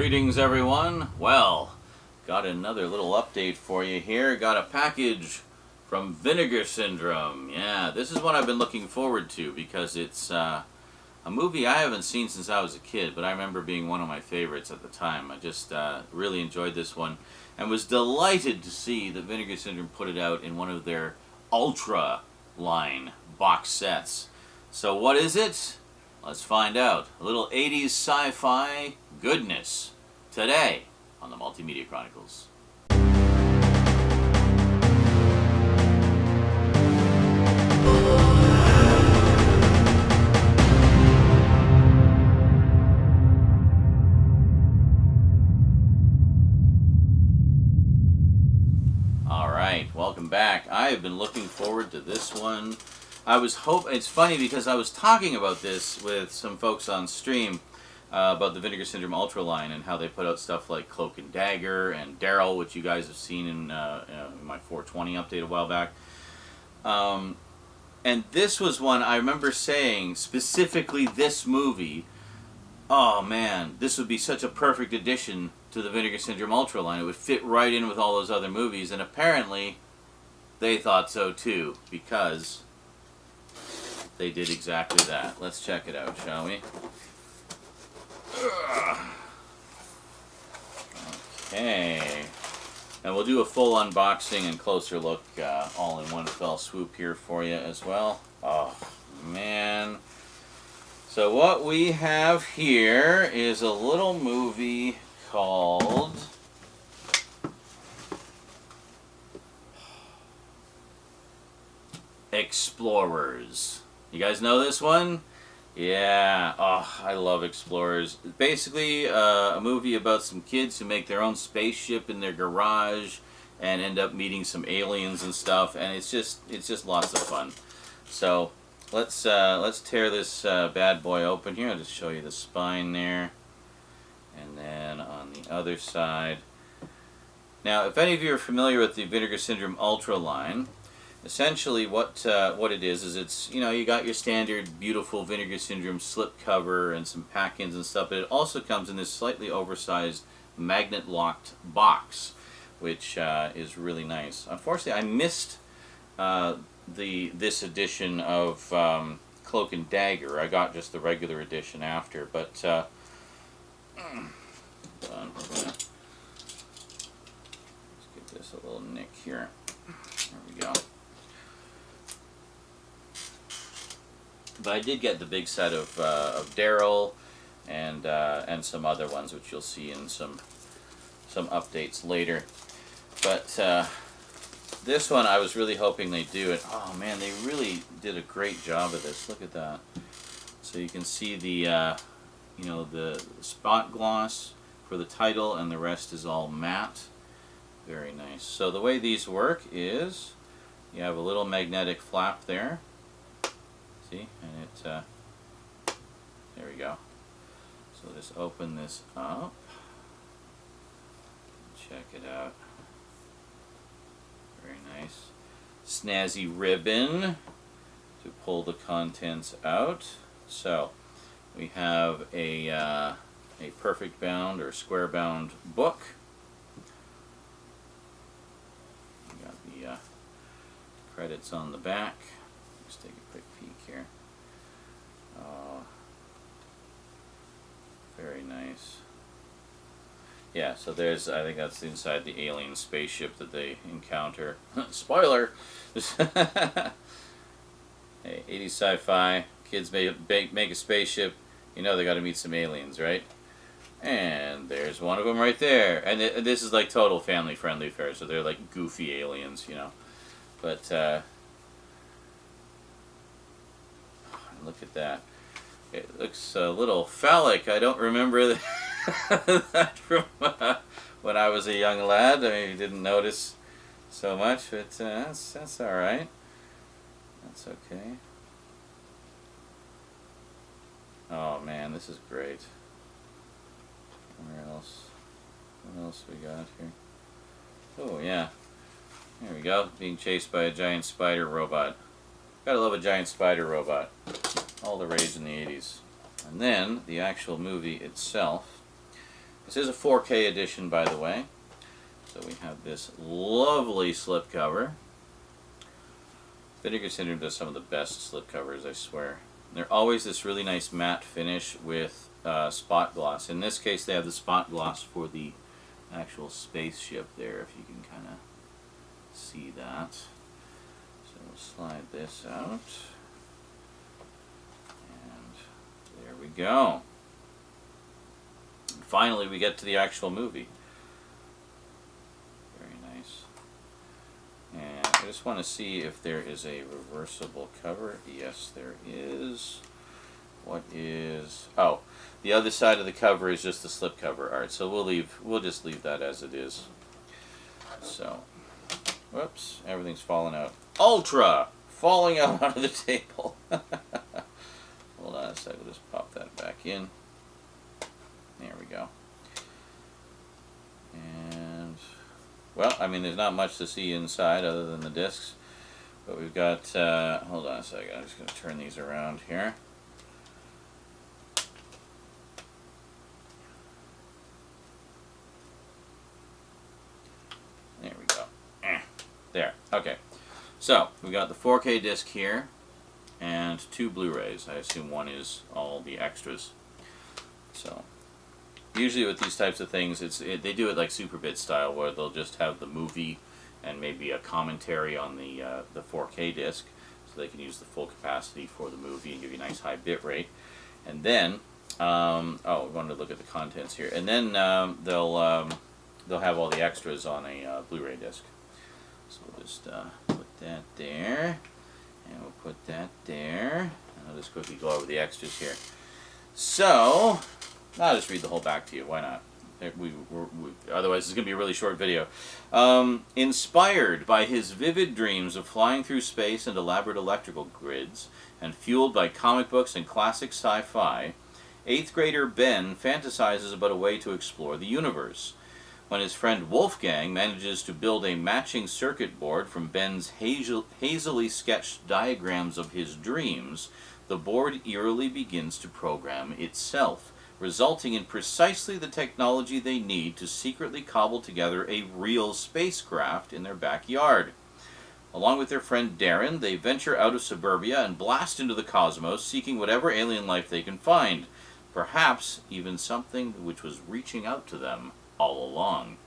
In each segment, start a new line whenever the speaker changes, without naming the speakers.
Greetings everyone. Well, got another little update for you here. Got a package from Vinegar Syndrome. Yeah, this is what I've been looking forward to because it's a movie I haven't seen since I was a kid, but I remember being one of my favorites at the time. I just really enjoyed this one and was delighted to see that Vinegar Syndrome put it out in one of their Ultra line box sets. So what is it? Let's find out. A little 80s sci-fi goodness today on the Multimedia Chronicles. Alright, welcome back. I have been looking forward to this one. It's funny because I was talking about this with some folks on stream about the Vinegar Syndrome Ultra line and how they put out stuff like Cloak and Dagger and Daryl, which you guys have seen in my 420 update a while back. And this was one I remember saying, specifically this movie, oh man, this would be such a perfect addition to the Vinegar Syndrome Ultra line. It would fit right in with all those other movies, and apparently they thought so too, because they did exactly that. Let's check it out, shall we? Okay. And we'll do a full unboxing and closer look all in one fell swoop here for you as well. Oh, man. So what we have here is a little movie called Explorers. You guys know this one? Yeah. Oh, I love Explorers. Basically, a movie about some kids who make their own spaceship in their garage and end up meeting some aliens and stuff, and it's just lots of fun. So let's tear this bad boy open here. I'll just show you the spine there, and then on the other side. Now, if any of you are familiar with the Vinegar Syndrome Ultra line, essentially what it is it's, you know, you got your standard beautiful Vinegar Syndrome slip cover and some pack-ins and stuff, but it also comes in this slightly oversized magnet locked box, which is really nice. Unfortunately, I missed this edition of Cloak and Dagger. I got just the regular edition after, but hold on. Let's give this a little nick here. There we go. But I did get the big set of Daryl and some other ones, which you'll see in some updates later. But this one, I was really hoping they'd do it. Oh man, they really did a great job of this. Look at that. So you can see the the spot gloss for the title, and the rest is all matte. Very nice. So the way these work is you have a little magnetic flap there. See, and it, there we go. So just open this up, check it out. Very nice. Snazzy ribbon to pull the contents out. So we have a perfect bound or square bound book. We got the credits on the back. Just take a quick peek here. Very nice. Yeah, so there's, I think that's inside the alien spaceship that they encounter. Spoiler! Hey, 80s sci-fi, kids make a spaceship, you know they gotta meet some aliens, right? And there's one of them right there. And this is like total family-friendly fare, so they're like goofy aliens, you know. But, look at that. It looks a little phallic. I don't remember that from when I was a young lad. I didn't notice so much, but that's all right. That's okay. Oh man, this is great. Where else? What else we got here? Oh yeah. There we go. Being chased by a giant spider robot. Gotta love a giant spider robot. All the rage in the 80s. And then the actual movie itself This is a 4K edition, by the way. So we have this lovely slipcover. Vinegar Syndrome does some of the best slipcovers, I swear. They're always this really nice matte finish with spot gloss. In this case, they have the spot gloss for the actual spaceship there, if you can kind of see that. So we'll slide this out. And there we go. And finally, we get to the actual movie. Very nice. And I just want to see if there is a reversible cover. Yes, there is. What is... Oh, the other side of the cover is just the slipcover art. So we'll just leave that as it is. So, whoops, everything's falling out. Ultra! Falling out onto the table. Hold on a second, we'll just pop that back in. There we go. And, well, I mean, there's not much to see inside other than the discs. But we've got, hold on a second, I'm just going to turn these around here. There we go. There. Okay. So, we got the 4K disc here and 2 Blu-rays. I assume one is all the extras. So, usually with these types of things, they do it like Superbit style, where they'll just have the movie and maybe a commentary on the 4K disc, so they can use the full capacity for the movie and give you a nice high bit rate. And then, we wanted to look at the contents here. And then they'll have all the extras on a Blu-ray disc. So we'll just put that there, and we'll put that there, and I'll just quickly go over the extras here. So, I'll just read the whole back to you, why not? Otherwise it's going to be a really short video. Inspired by his vivid dreams of flying through space and elaborate electrical grids, and fueled by comic books and classic sci-fi, 8th grader Ben fantasizes about a way to explore the universe. When his friend Wolfgang manages to build a matching circuit board from Ben's hazily sketched diagrams of his dreams, the board eerily begins to program itself, resulting in precisely the technology they need to secretly cobble together a real spacecraft in their backyard. Along with their friend Darren, they venture out of suburbia and blast into the cosmos, seeking whatever alien life they can find, perhaps even something which was reaching out to them all along.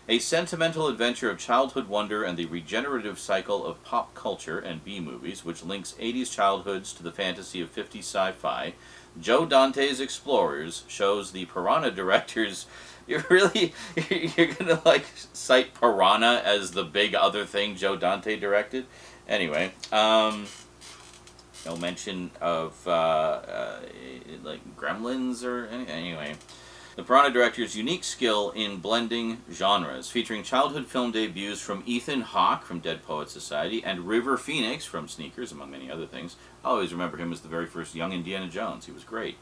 A sentimental adventure of childhood wonder and the regenerative cycle of pop culture and B-movies, which links 80s childhoods to the fantasy of 50s sci-fi, Joe Dante's Explorers shows the Piranha directors... You're gonna like cite Piranha as the big other thing Joe Dante directed? Anyway, no mention of like Gremlins or anyway. The Piranha director's unique skill in blending genres, featuring childhood film debuts from Ethan Hawke from Dead Poets Society and River Phoenix from Sneakers, among many other things. I always remember him as the very first young Indiana Jones. He was great.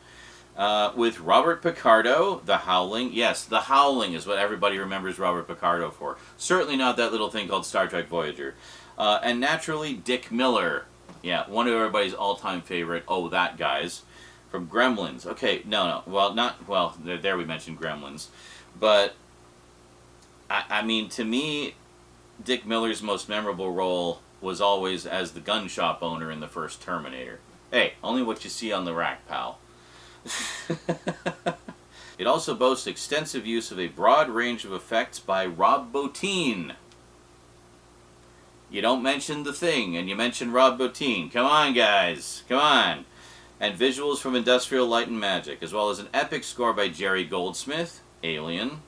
With Robert Picardo, The Howling. Yes, The Howling is what everybody remembers Robert Picardo for. Certainly not that little thing called Star Trek Voyager. And naturally, Dick Miller. Yeah, one of everybody's all-time favorite, that guys. From Gremlins. Okay, no. Well, there we mentioned Gremlins. But, I mean, to me, Dick Miller's most memorable role was always as the gun shop owner in the first Terminator. Hey, only what you see on the rack, pal. It also boasts extensive use of a broad range of effects by Rob Bottin. You don't mention The Thing, and you mention Rob Bottin. Come on, guys. Come on. And visuals from Industrial Light and Magic, as well as an epic score by Jerry Goldsmith, Alien.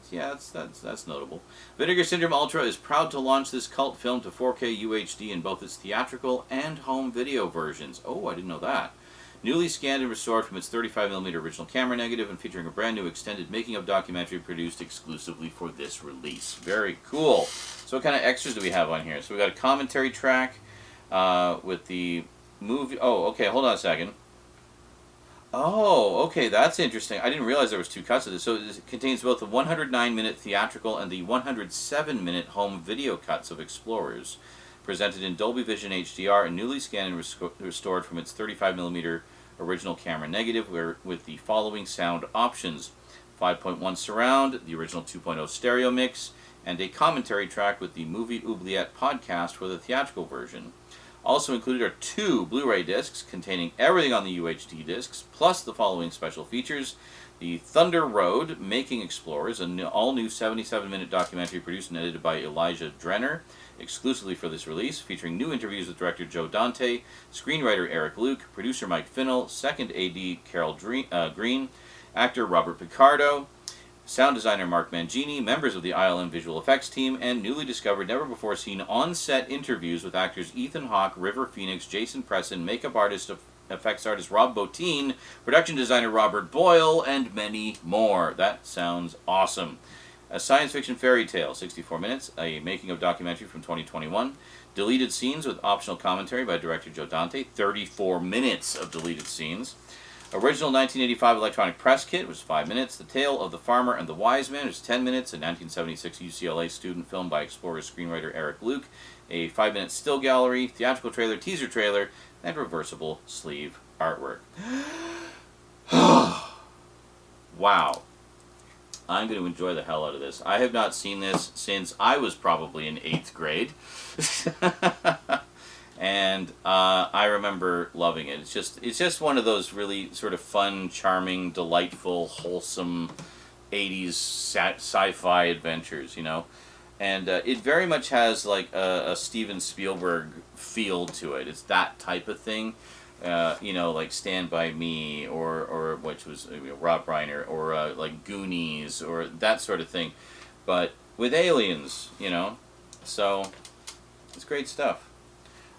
Yeah, that's notable. Vinegar Syndrome Ultra is proud to launch this cult film to 4K UHD in both its theatrical and home video versions. Oh, I didn't know that. Newly scanned and restored from its 35mm original camera negative and featuring a brand new extended making-of documentary produced exclusively for this release. Very cool. So what kind of extras do we have on here? So we got a commentary track with the movie. Oh, okay, hold on a second. Oh, okay, that's interesting. I didn't realize there was 2 cuts of this. So it contains both the 109-minute theatrical and the 107-minute home video cuts of Explorers, presented in Dolby Vision HDR and newly scanned and restored from its 35mm original camera negative with the following sound options: 5.1 surround, the original 2.0 stereo mix, and a commentary track with the Movie Oubliette podcast for the theatrical version. Also included are 2 Blu-ray discs containing everything on the UHD discs, plus the following special features. The Thunder Road, Making Explorers, an all-new 77-minute documentary produced and edited by Elijah Drenner, exclusively for this release, featuring new interviews with director Joe Dante, screenwriter Eric Luke, producer Mike Finnell, second AD Carol Green, actor Robert Picardo, sound designer Mark Mangini, members of the ILM visual effects team, and newly discovered, never-before-seen on-set interviews with actors Ethan Hawke, River Phoenix, Jason Presson, makeup artist, effects artist Rob Bottin, production designer Robert Boyle, and many more. That sounds awesome. A science fiction fairy tale, 64 minutes, a making of documentary from 2021, deleted scenes with optional commentary by director Joe Dante, 34 minutes of deleted scenes. Original 1985 electronic press kit was 5 minutes. The Tale of the Farmer and the Wise Man was 10 minutes. A 1976 UCLA student film by Explorers screenwriter Eric Luke. A 5-minute still gallery, theatrical trailer, teaser trailer, and reversible sleeve artwork. Wow. I'm going to enjoy the hell out of this. I have not seen this since I was probably in 8th grade. And I remember loving it. It's just one of those really sort of fun, charming, delightful, wholesome 80s sci-fi adventures, you know. And it very much has like a Steven Spielberg feel to it. It's that type of thing, you know, like Stand By Me or which was Rob Reiner, or like Goonies, or that sort of thing, but with aliens, you know. So it's great stuff.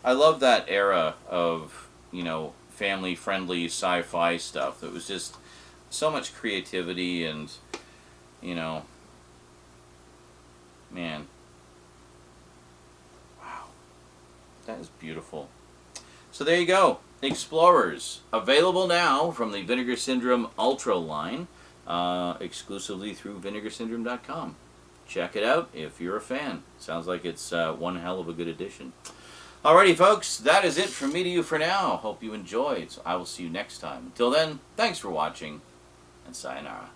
I love that era of, you know, family-friendly sci-fi stuff. It was just so much creativity and, you know, man. Wow. That is beautiful. So there you go. Explorers. Available now from the Vinegar Syndrome Ultra line, exclusively through vinegarsyndrome.com. Check it out if you're a fan. Sounds like it's one hell of a good addition. Alrighty, folks. That is it from me to you for now. Hope you enjoyed. So I will see you next time. Until then, thanks for watching, and sayonara.